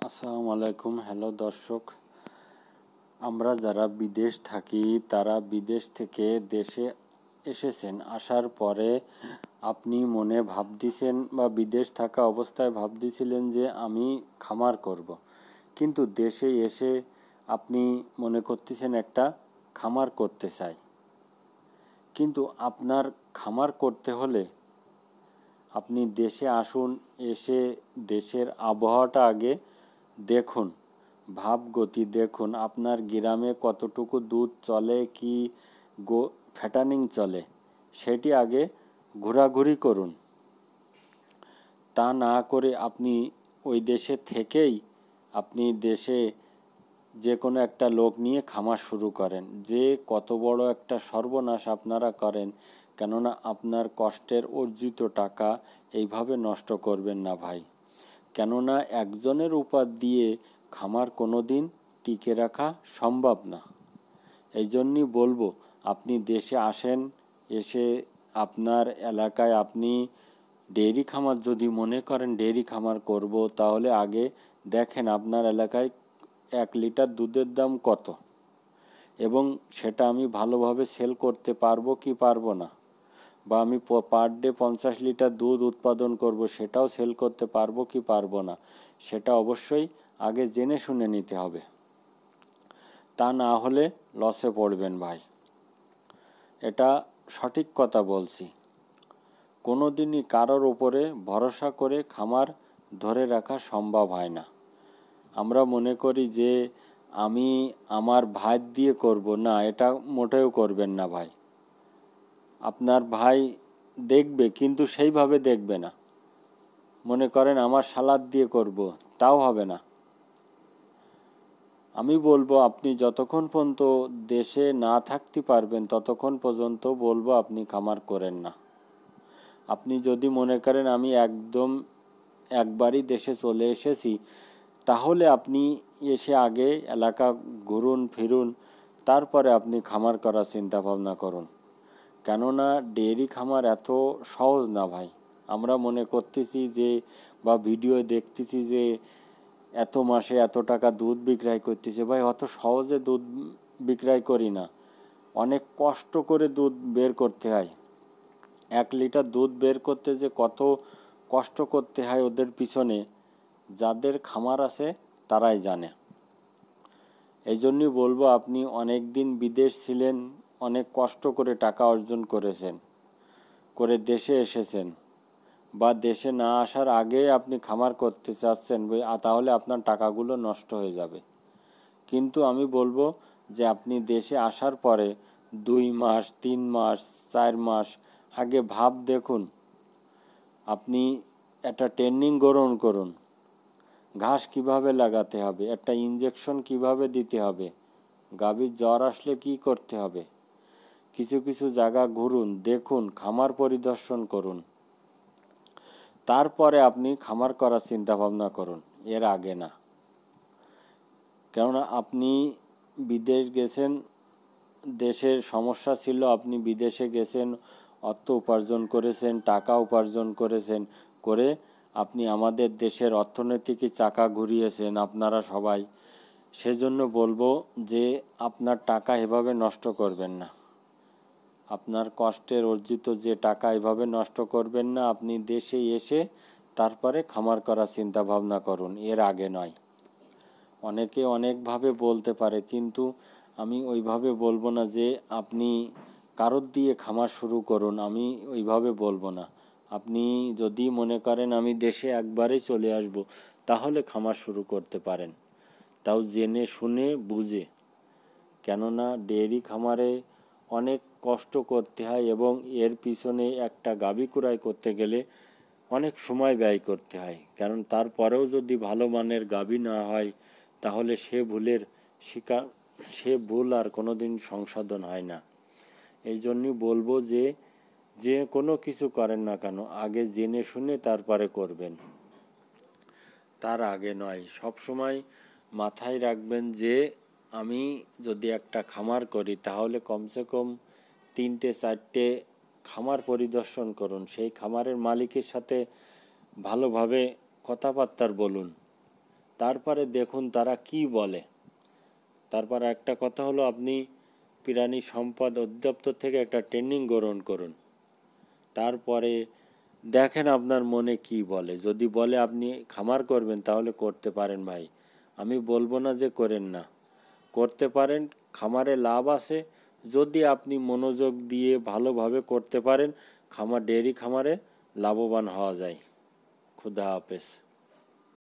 আসসালামু আলাইকুম। হ্যালো দর্শক, আমরা যারা বিদেশ থাকি তারা বিদেশ থেকে দেশে এসেছেন। আসার পরে আপনি মনে ভাবতেছেন বা বিদেশ থাকা অবস্থায় ভাবতেছিলেন যে আমি খামার করব। কিন্তু দেশে এসে আপনি মনে করতেছেন একটা খামার করতে চাই। কিন্তু আপনার খামার করতে হলে আপনি দেশে আসুন, এসে দেশের আবহাওয়াটা আগে দেখুন, ভাবগতি দেখুন, আপনার গ্রামে কতটুকু দুধ চলে, কি ফ্যাটানিং চলে, সেটি আগে ঘোরাঘুরি করুন। তা না করে আপনি ওই দেশে থেকেই আপনি দেশে যে কোনো একটা লোক নিয়ে খামার শুরু করেন, যে কত বড় একটা সর্বনাশ আপনারা করেন। কেননা আপনার কষ্টের অর্জিত টাকা এইভাবে নষ্ট করবেন না ভাই। কেননা একজনের উপর দিয়ে খামার কোনো দিন টিকে রাখা সম্ভব না। এই জন্যই বলবো, আপনি দেশে আসেন, এসে আপনার এলাকায় আপনি ডেইরি খামার যদি মনে করেন ডেইরি খামার করব, তাহলে আগে দেখেন আপনার এলাকায় 1 লিটার দুধের দাম কত, এবং সেটা আমি ভালোভাবে সেল করতে পারবো কি পারবো না, বা আমি পার ডে 50 লিটার দুধ উৎপাদন করব, সেটাও সেল করতে পারবো কি পারবো না, সেটা অবশ্যই আগে জেনে শুনে নিতে হবে। তা না হলে লসে পড়বেন ভাই, এটা সঠিক কথা বলছি। কোনো দিনই কারোর উপরে ভরসা করে খামার ধরে রাখা সম্ভব হয় না। আমরা মনে করি যে আমি আমার ভাই দিয়ে করব, না, এটা মোটেও করবেন না ভাই। আপনার ভাই দেখবে কিন্তু সেইভাবে দেখবে না। মনে করেন আমার সালাদ দিয়ে করব, তাও হবে না। আমি বলবো আপনি যতক্ষণ পর্যন্ত দেশে না থাকতে পারবেন ততক্ষণ পর্যন্ত বলবো আপনি খামার করেন না। আপনি যদি মনে করেন আমি একদম একবারই দেশে চলে এসেছি, তাহলে আপনি এসে আগে এলাকা ঘুরুন ফিরুন, তারপরে আপনি খামার করার চিন্তা ভাবনা করুন। কেননা ডেয়ারি খামার এত সহজ না ভাই। আমরা মনে করতেছি যে বা ভিডিও দেখতেছি যে এত মাসে এত টাকা দুধ বিক্রয় করতেছে। ভাই, অত সহজে দুধ বিক্রয় করি না, অনেক কষ্ট করে দুধ বের করতে হয়। 1 লিটার দুধ বের করতে যে কত কষ্ট করতে হয় ওদের পিছনে, যাদের খামার আছে তারাই জানে। এই জন্যই বলবো, আপনি অনেক দিন বিদেশ ছিলেন, অনেক কষ্ট করে টাকা অর্জন করেছেন, করে দেশে এসেছেন, বা দেশে না আসার আগে আপনি খামার করতে চাচ্ছেন, তাহলে আপনার টাকাগুলো নষ্ট হয়ে যাবে। কিন্তু আমি বলবো যে আপনি দেশে আসার পরে 2 মাস 3 মাস 4 মাস আগে ভাব দেখুন, আপনি একটা ট্রেনিং গ্রহণ করুন। ঘাস কিভাবে লাগাতে হবে, একটা ইঞ্জেকশন কিভাবে দিতে হবে, গাভীর জ্বর আসলে কি করতে হবে, কিছু কিছু জায়গা ঘুরুন, দেখুন, খামার পরিদর্শন করুন। তারপরে আপনি খামার করার চিন্তা ভাবনা করুন, এর আগে না। কেননা আপনি বিদেশ গেছেন, দেশের সমস্যা ছিল, আপনি বিদেশে গেছেন, অর্থ উপার্জন করেছেন, টাকা উপার্জন করেছেন, করে আপনি আমাদের দেশের অর্থনৈতিক চাকা ঘুরিয়েছেন আপনারা সবাই। সেজন্য বলবো যে আপনার টাকা এভাবে নষ্ট করবেন না। আপনার কষ্টের অর্জিত যে টাকা এভাবে নষ্ট করবেন না। আপনি দেশে এসে তারপরে খামার করার চিন্তা ভাবনা করুন, এর আগে নয়। অনেকে অনেকভাবে বলতে পারে, কিন্তু আমি ওইভাবে বলবো না যে আপনি কারোর দিয়ে খামার শুরু করুন, আমি ওইভাবে বলবো না। আপনি যদি মনে করেন আমি দেশে একবারেই চলে আসব, তাহলে খামার শুরু করতে পারেন, তাও জেনে শুনে বুঝে। কেননা ডেয়ারি খামারে অনেক কষ্ট করতে হয়, এবং এর পিছনে একটা গাভী ক্রয় করতে গেলে অনেক সময় ব্যয় করতে হয়। কারণ তারপরেও যদি ভালো মানের গাভী না হয়, তাহলে সে ভুল আর কোনো দিন সংশোধন হয় না। এই জন্যই বলবো যে কোনো কিছু করেন না কেন, আগে জেনে শুনে তারপরে করবেন, তার আগে নয়। সব সময় মাথায় রাখবেন যে আমি যদি একটা খামার করি, তাহলে কমসে কম 3-4টে খামার পরিদর্শন করুন। সেই খামারের মালিকের সাথে ভালোভাবে কথাবার্তা বলুন, তারপরে দেখুন তারা কি বলে। তারপর একটা কথা হলো, আপনি প্রাণী সম্পদ অধিদপ্তর থেকে একটা ট্রেনিং গ্রহণ করুন। তারপরে দেখেন আপনার মনে কি বলে। যদি বলে আপনি খামার করবেন তাহলে করতে পারেন ভাই, আমি বলবো না যে করেন না, করতে পারেন। খামারে লাভ আছে যদি আপনি মনোযোগ দিয়ে ভালোভাবে করতে পারেন। ডেয়ারি খামারে লাভবান হওয়া যায়। খুদা হাফেজ।